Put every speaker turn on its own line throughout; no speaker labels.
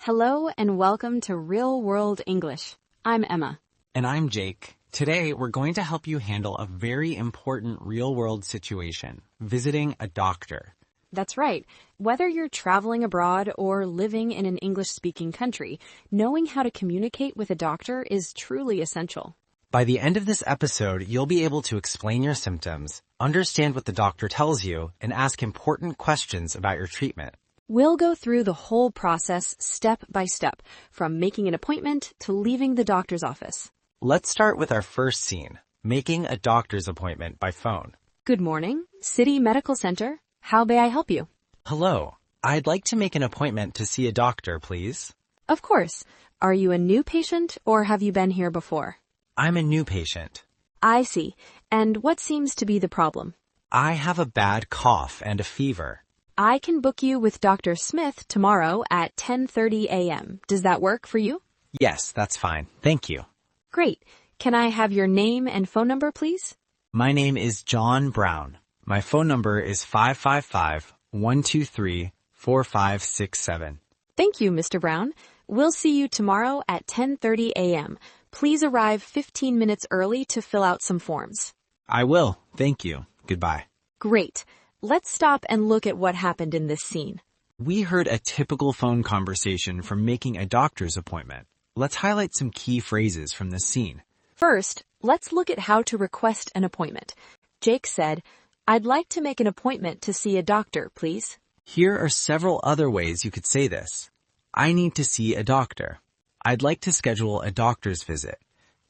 Hello and welcome to Real World English. I'm Emma.
And I'm Jake. Today, we're going to help you handle a very important real-world situation, visiting a doctor.
That's right. Whether you're traveling abroad or living in an English-speaking country, knowing how to communicate with a doctor is truly essential.
By the end of this episode, you'll be able to explain your symptoms, understand what the doctor tells you, and ask important questions about your treatment.
We'll go through the whole process step by step, from making an appointment to leaving the doctor's office.
Let's start with our first scene, making a doctor's appointment by phone.
Good morning, City Medical Center. How may I help you?
Hello. I'd like to make an appointment to see a doctor, please.
Of course. Are you a new patient or have you been here before?
I'm a new patient.
I see. And what seems to be the problem?
I have a bad cough and a fever.
I can book you with Dr. Smith tomorrow at 10:30 a.m. Does that work for you?
Yes, that's fine. Thank you.
Great. Can I have your name and phone number, please?
My name is John Brown. My phone number is 555-123-4567.
Thank you, Mr. Brown. We'll see you tomorrow at 10:30 a.m. Please arrive 15 minutes early to fill out some forms.
I will. Thank you. Goodbye.
Great. Let's stop and look at what happened in this scene.
We heard a typical phone conversation from making a doctor's appointment. Let's highlight some key phrases from this scene.
First, let's look at how to request an appointment. Jake said, "I'd like to make an appointment to see a doctor, please."
Here are several other ways you could say this. I need to see a doctor. I'd like to schedule a doctor's visit.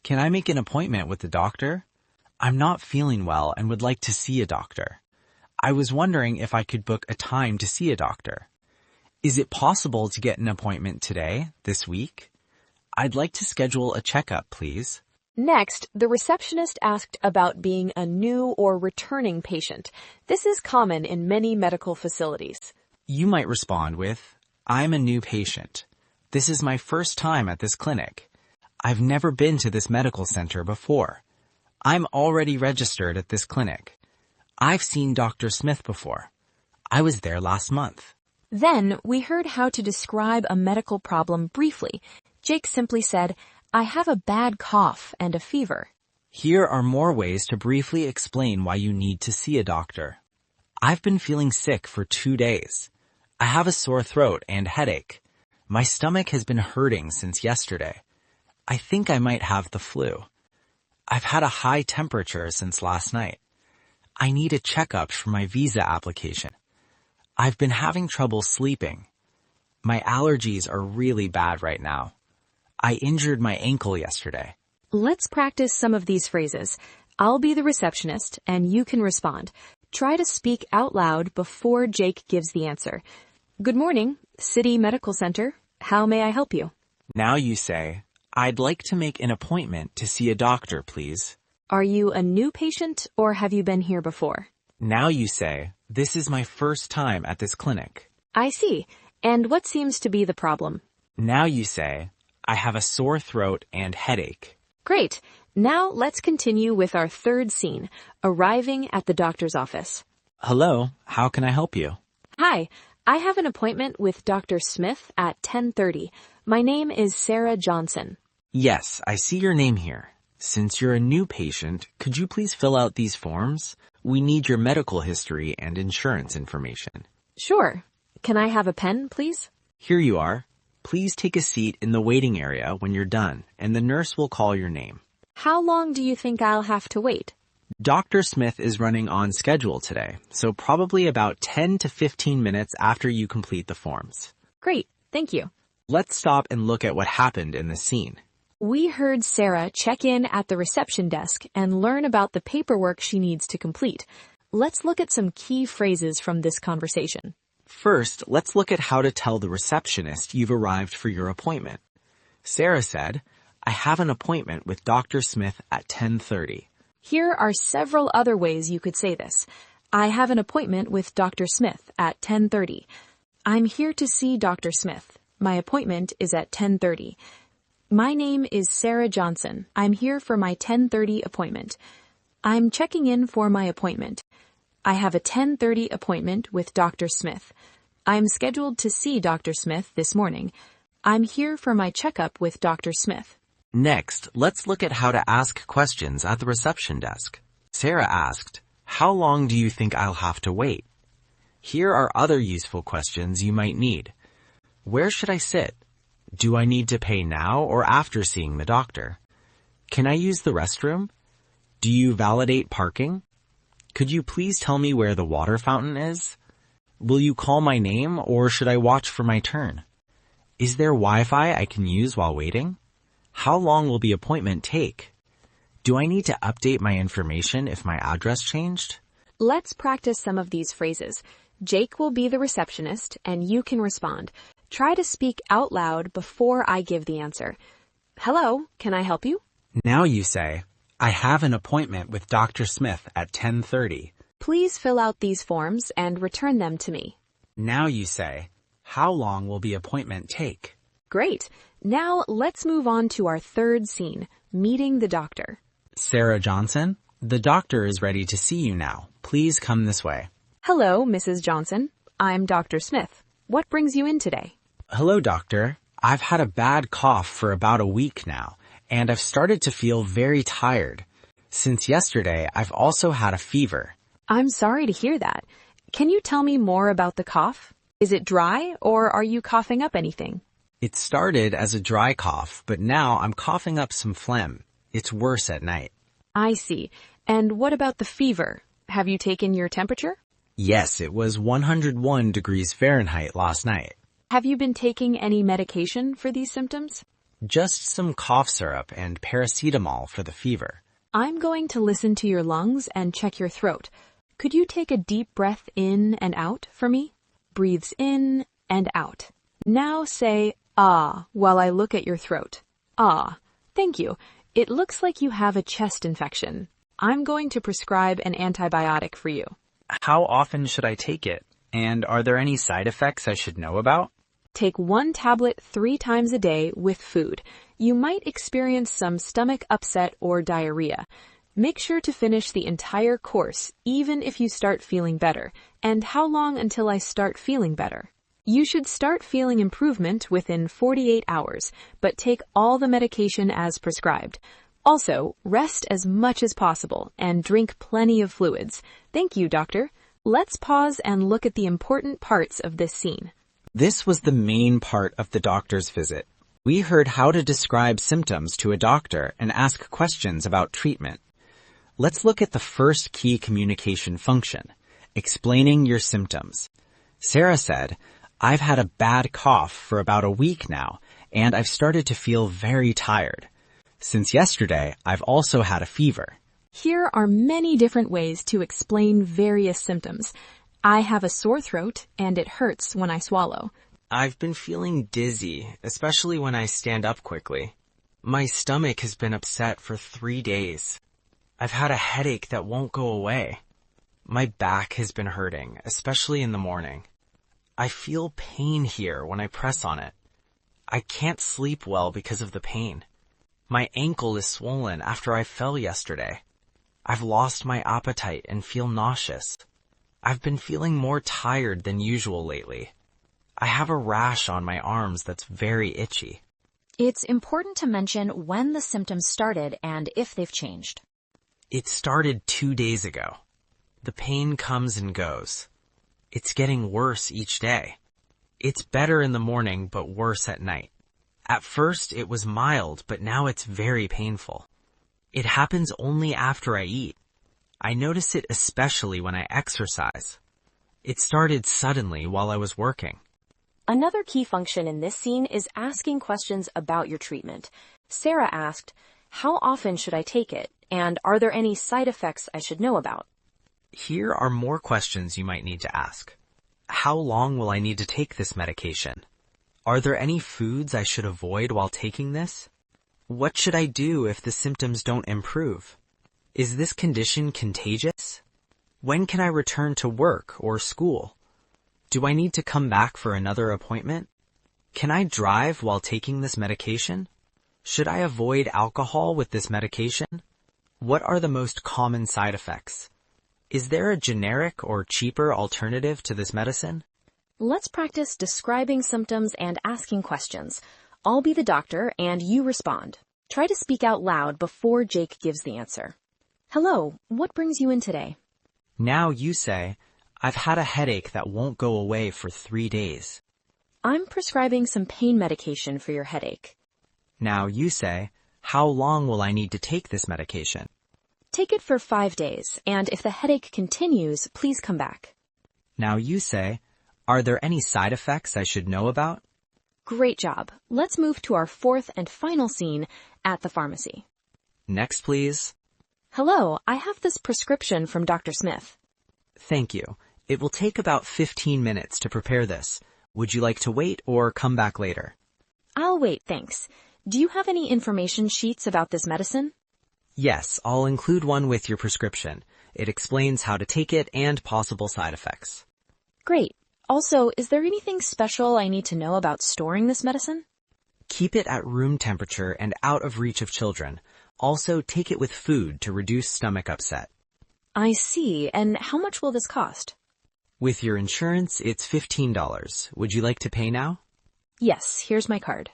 Can I make an appointment with the doctor? I'm not feeling well and would like to see a doctor. I was wondering if I could book a time to see a doctor. Is it possible to get an appointment today, this week? I'd like to schedule a checkup, please.
Next, the receptionist asked about being a new or returning patient. This is common in many medical facilities.
You might respond with, I'm a new patient. This is my first time at this clinic. I've never been to this medical center before. I'm already registered at this clinic. I've seen Dr. Smith before. I was there last month.
Then we heard how to describe a medical problem briefly. Jake simply said, "I have a bad cough and a fever."
Here are more ways to briefly explain why you need to see a doctor. I've been feeling sick for 2 days. I have a sore throat and headache. My stomach has been hurting since yesterday. I think I might have the flu. I've had a high temperature since last night. I need a checkup for my visa application. I've been having trouble sleeping. My allergies are really bad right now. I injured my ankle yesterday.
Let's practice some of these phrases. I'll be the receptionist and you can respond. Try to speak out loud before Jake gives the answer. Good morning, City Medical Center. How may I help you?
Now you say, I'd like to make an appointment to see a doctor, please.
Are you a new patient or have you been here before?
Now you say, this is my first time at this clinic.
I see. And what seems to be the problem?
Now you say, I have a sore throat and headache.
Great. Now let's continue with our third scene, arriving at the doctor's office.
Hello, how can I help you?
Hi, I have an appointment with Dr. Smith at 10:30. My name is Sarah Johnson.
Yes, I see your name here. Since you're a new patient, could you please fill out these forms? We need your medical history and insurance information.
Sure. Can I have a pen, please?
Here you are. Please take a seat in the waiting area when you're done, and the nurse will call your name.
How long do you think I'll have to wait?
Dr. Smith is running on schedule today, so probably about 10 to 15 minutes after you complete the forms.
Great, thank you.
Let's stop and look at what happened in the scene.
We heard Sarah check in at the reception desk and learn about the paperwork she needs to complete. Let's look at some key phrases from this conversation.
First, let's look at how to tell the receptionist you've arrived for your appointment. Sarah said, I have an appointment with Dr. Smith at 10:30.
Here are several other ways you could say this. I have an appointment with Dr. Smith at 10:30. I'm here to see Dr. Smith. My appointment is at 10:30. My name is Sarah Johnson. I'm here for my 10:30 appointment. I'm checking in for my appointment. I have a 10:30 appointment with Dr. Smith. I'm scheduled to see Dr. Smith this morning. I'm here for my checkup with Dr. Smith.
Next, let's look at how to ask questions at the reception desk. Sarah asked, "How long do you think I'll have to wait?" Here are other useful questions you might need. Where should I sit? Do I need to pay now or after seeing the doctor? Can I use the restroom? Do you validate parking? Could you please tell me where the water fountain is? Will you call my name or should I watch for my turn? Is there Wi-Fi I can use while waiting? How long will the appointment take? Do I need to update my information if my address changed?
Let's practice some of these phrases. Jake will be the receptionist, and you can respond. Try to speak out loud before I give the answer. Hello, can I help you?
Now you say, "I have an appointment with Dr. Smith at 10:30.
Please fill out these forms and return them to me.
Now you say, "How long will the appointment take?"
Great. Now let's move on to our third scene, meeting the doctor.
Sarah Johnson, the doctor is ready to see you now. Please come this way.
Hello, Mrs. Johnson. I'm Dr. Smith. What brings you in today?
Hello, doctor. I've had a bad cough for about a week now, and I've started to feel very tired. Since yesterday, I've also had a fever.
I'm sorry to hear that. Can you tell me more about the cough? Is it dry, or are you coughing up anything?
It started as a dry cough, but now I'm coughing up some phlegm. It's worse at night.
I see. And what about the fever? Have you taken your temperature?
Yes, it was 101 degrees Fahrenheit last night.
Have you been taking any medication for these symptoms?
Just some cough syrup and paracetamol for the fever.
I'm going to listen to your lungs and check your throat. Could you take a deep breath in and out for me? Breathes in and out. Now say, "Ah," while I look at your throat. Ah. Thank you. It looks like you have a chest infection. I'm going to prescribe an antibiotic for you.
How often should I take it? And are there any side effects I should know about?
Take 1 tablet 3 times a day with food. You might experience some stomach upset or diarrhea. Make sure to finish the entire course, even if you start feeling better. And how long until I start feeling better? You should start feeling improvement within 48 hours, but take all the medication as prescribed. Also, rest as much as possible and drink plenty of fluids. Thank you, doctor. Let's pause and look at the important parts of this scene.
This was the main part of the doctor's visit. We heard how to describe symptoms to a doctor and ask questions about treatment. Let's look at the first key communication function, explaining your symptoms. Sarah said, "I've had a bad cough for about a week now, and I've started to feel very tired. Since yesterday, I've also had a fever."
Here are many different ways to explain various symptoms. I have a sore throat, and it hurts when I swallow.
I've been feeling dizzy, especially when I stand up quickly. My stomach has been upset for 3 days. I've had a headache that won't go away. My back has been hurting, especially in the morning. I feel pain here when I press on it. I can't sleep well because of the pain. My ankle is swollen after I fell yesterday. I've lost my appetite and feel nauseous. I've been feeling more tired than usual lately. I have a rash on my arms that's very itchy.
It's important to mention when the symptoms started and if they've changed.
It started 2 days ago. The pain comes and goes. It's getting worse each day. It's better in the morning, but worse at night. At first, it was mild, but now it's very painful. It happens only after I eat. I notice it especially when I exercise. It started suddenly while I was working.
Another key function in this scene is asking questions about your treatment. Sarah asked, "How often should I take it? And are there any side effects I should know about?"
Here are more questions you might need to ask. How long will I need to take this medication? Are there any foods I should avoid while taking this? What should I do if the symptoms don't improve? Is this condition contagious? When can I return to work or school? Do I need to come back for another appointment? Can I drive while taking this medication? Should I avoid alcohol with this medication? What are the most common side effects? Is there a generic or cheaper alternative to this medicine?
Let's practice describing symptoms and asking questions. I'll be the doctor and you respond. Try to speak out loud before Jake gives the answer. Hello, what brings you in today?
Now you say, I've had a headache that won't go away for 3 days.
I'm prescribing some pain medication for your headache.
Now you say, how long will I need to take this medication?
Take it for 5 days, and if the headache continues, please come back.
Now you say, are there any side effects I should know about?
Great job. Let's move to our fourth and final scene at the pharmacy.
Next, please.
Hello, I have this prescription from Dr. Smith.
Thank you. It will take about 15 minutes to prepare this. Would you like to wait or come back later?
I'll wait, thanks. Do you have any information sheets about this medicine?
Yes, I'll include one with your prescription. It explains how to take it and possible side effects.
Great. Also, is there anything special I need to know about storing this medicine?
Keep it at room temperature and out of reach of children. Also, take it with food to reduce stomach upset.
I see. And how much will this cost?
With your insurance, it's $15. Would you like to pay now?
Yes, here's my card.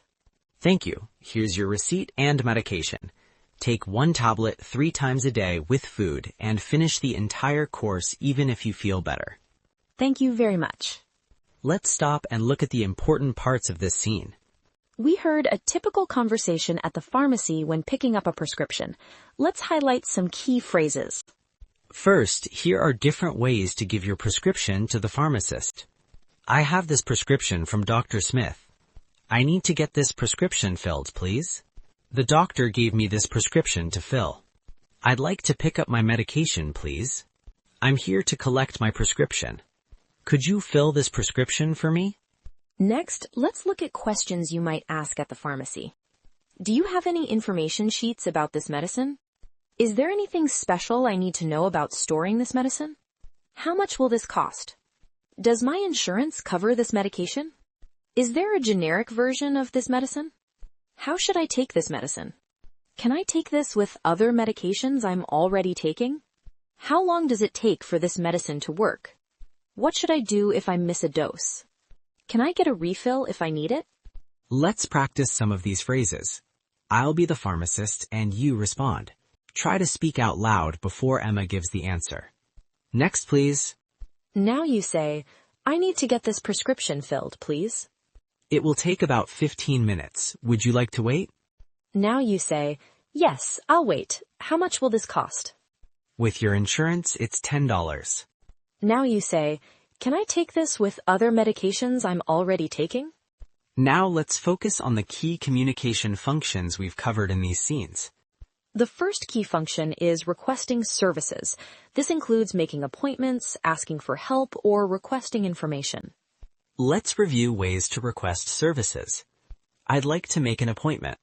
Thank you. Here's your receipt and medication. Take 1 tablet 3 times a day with food and finish the entire course even if you feel better.
Thank you very much.
Let's stop and look at the important parts of this scene.
We heard a typical conversation at the pharmacy when picking up a prescription. Let's highlight some key phrases.
First, here are different ways to give your prescription to the pharmacist. I have this prescription from Dr. Smith. I need to get this prescription filled, please. The doctor gave me this prescription to fill. I'd like to pick up my medication, please. I'm here to collect my prescription. Could you fill this prescription for me?
Next, let's look at questions you might ask at the pharmacy. Do you have any information sheets about this medicine? Is there anything special I need to know about storing this medicine? How much will this cost? Does my insurance cover this medication? Is there a generic version of this medicine? How should I take this medicine? Can I take this with other medications I'm already taking? How long does it take for this medicine to work? What should I do if I miss a dose? Can I get a refill if I need it?
Let's practice some of these phrases. I'll be the pharmacist and you respond. Try to speak out loud before Emma gives the answer. Next, please.
Now you say, I need to get this prescription filled, please.
It will take about 15 minutes. Would you like to wait?
Now you say, yes, I'll wait. How much will this cost?
With your insurance, it's $10.
Now you say, can I take this with other medications I'm already taking?
Now let's focus on the key communication functions we've covered in these scenes.
The first key function is requesting services. This includes making appointments, asking for help, or requesting information.
Let's review ways to request services. I'd like to make an appointment.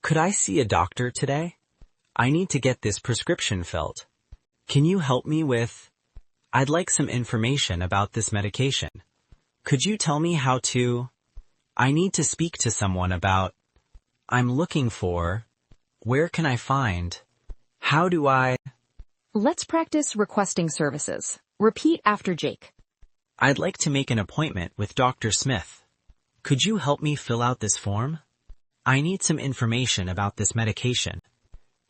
Could I see a doctor today? I need to get this prescription filled. Can you help me with? I'd like some information about this medication. Could you tell me how to? I need to speak to someone about. I'm looking for. Where can I find? How do I?
Let's practice requesting services. Repeat after Jake.
I'd like to make an appointment with Dr. Smith. Could you help me fill out this form? I need some information about this medication.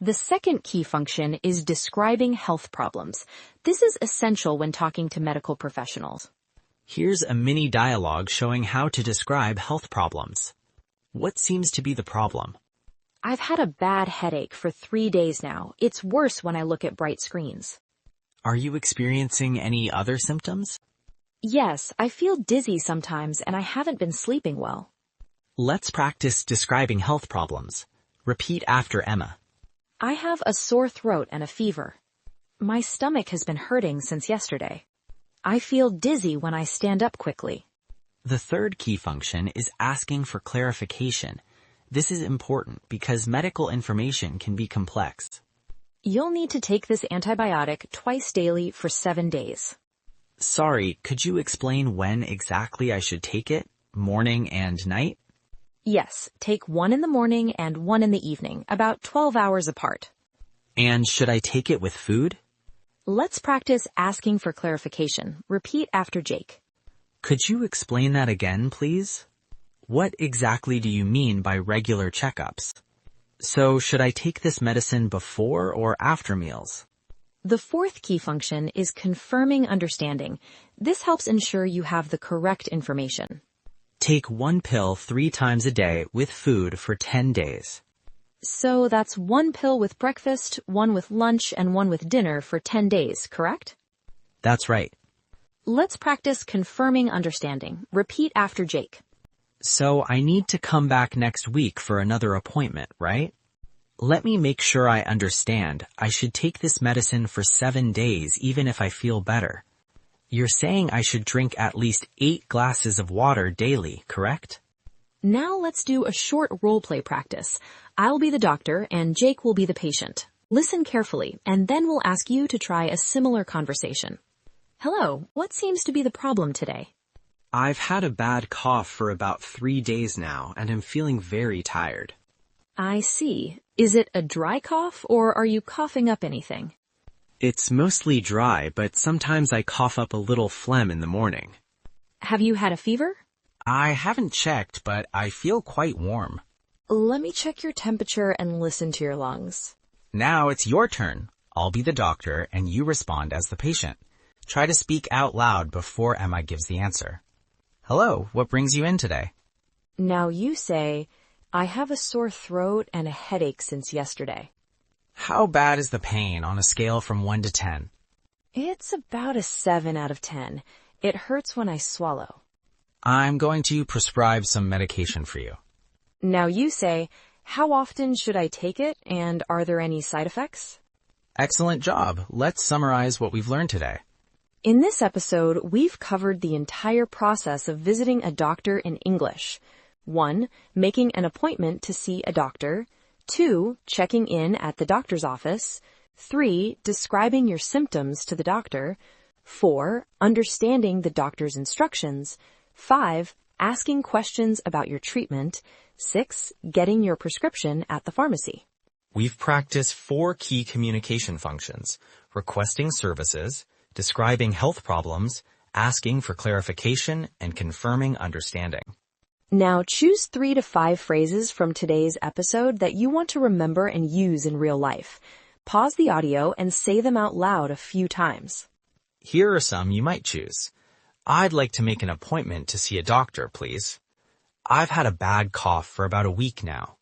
The second key function is describing health problems. This is essential when talking to medical professionals.
Here's a mini dialogue showing how to describe health problems. What seems to be the problem?
I've had a bad headache for 3 days now. It's worse when I look at bright screens.
Are you experiencing any other symptoms?
Yes, I feel dizzy sometimes and I haven't been sleeping well.
Let's practice describing health problems. Repeat after Emma.
I have a sore throat and a fever. My stomach has been hurting since yesterday. I feel dizzy when I stand up quickly.
The third key function is asking for clarification. This is important because medical information can be complex.
You'll need to take this antibiotic twice daily for 7 days.
Sorry, could you explain when exactly I should take it? Morning and night?
Yes, take 1 in the morning and 1 in the evening, about 12 hours apart.
And should I take it with food?
Let's practice asking for clarification. Repeat after Jake.
Could you explain that again, please? What exactly do you mean by regular checkups? So should I take this medicine before or after meals?
The fourth key function is confirming understanding. This helps ensure you have the correct information.
Take 1 pill 3 times a day with food for 10 days.
So that's 1 pill with breakfast, 1 with lunch, and 1 with dinner for 10 days, correct?
That's right.
Let's practice confirming understanding. Repeat after Jake.
So I need to come back next week for another appointment, right? Let me make sure I understand. I should take this medicine for 7 days even if I feel better. You're saying I should drink at least 8 glasses of water daily, correct?
Now let's do a short role-play practice. I'll be the doctor and Jake will be the patient. Listen carefully, and then we'll ask you to try a similar conversation. Hello, what seems to be the problem today?
I've had a bad cough for about 3 days now, and am feeling very tired.
I see. Is it a dry cough, or are you coughing up anything?
It's mostly dry, but sometimes I cough up a little phlegm in the morning.
Have you had a fever?
I haven't checked, but I feel quite warm.
Let me check your temperature and listen to your lungs.
Now it's your turn. I'll be the doctor, and you respond as the patient. Try to speak out loud before Emma gives the answer. Hello, what brings you in today?
Now you say, I have a sore throat and a headache since yesterday.
How bad is the pain on a scale from 1 to 10?
It's about a 7 out of 10. It hurts when I swallow.
I'm going to prescribe some medication for you.
Now you say, how often should I take it, and are there any side effects?
Excellent job. Let's summarize what we've learned today.
In this episode, we've covered the entire process of visiting a doctor in English. 1. Making an appointment to see a doctor. 2. Checking in at the doctor's office. 3. Describing your symptoms to the doctor. 4. Understanding the doctor's instructions. 5. Asking questions about your treatment. 6. Getting your prescription at the pharmacy.
We've practiced 4 key communication functions: requesting services, describing health problems, asking for clarification, and confirming understanding.
Now choose 3 to 5 phrases from today's episode that you want to remember and use in real life. Pause the audio and say them out loud a few times.
Here are some you might choose. I'd like to make an appointment to see a doctor, please. I've had a bad cough for about a week now.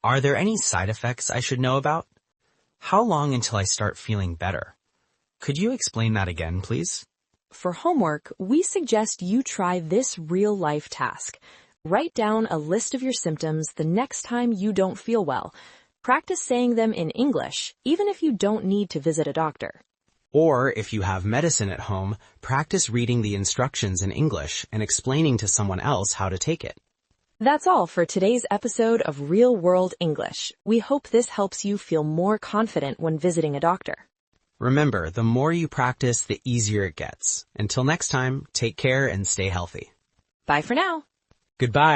Are there any side effects I should know about? How long until I start feeling better? Could you explain that again, please?
For homework, we suggest you try this real-life task. Write down a list of your symptoms the next time you don't feel well. Practice saying them in English, even if you don't need to visit a doctor.
Or, if you have medicine at home, practice reading the instructions in English and explaining to someone else how to take it.
That's all for today's episode of Real World English. We hope this helps you feel more confident when visiting a doctor.
Remember, the more you practice, the easier it gets. Until next time, take care and stay healthy.
Bye for now.
Goodbye.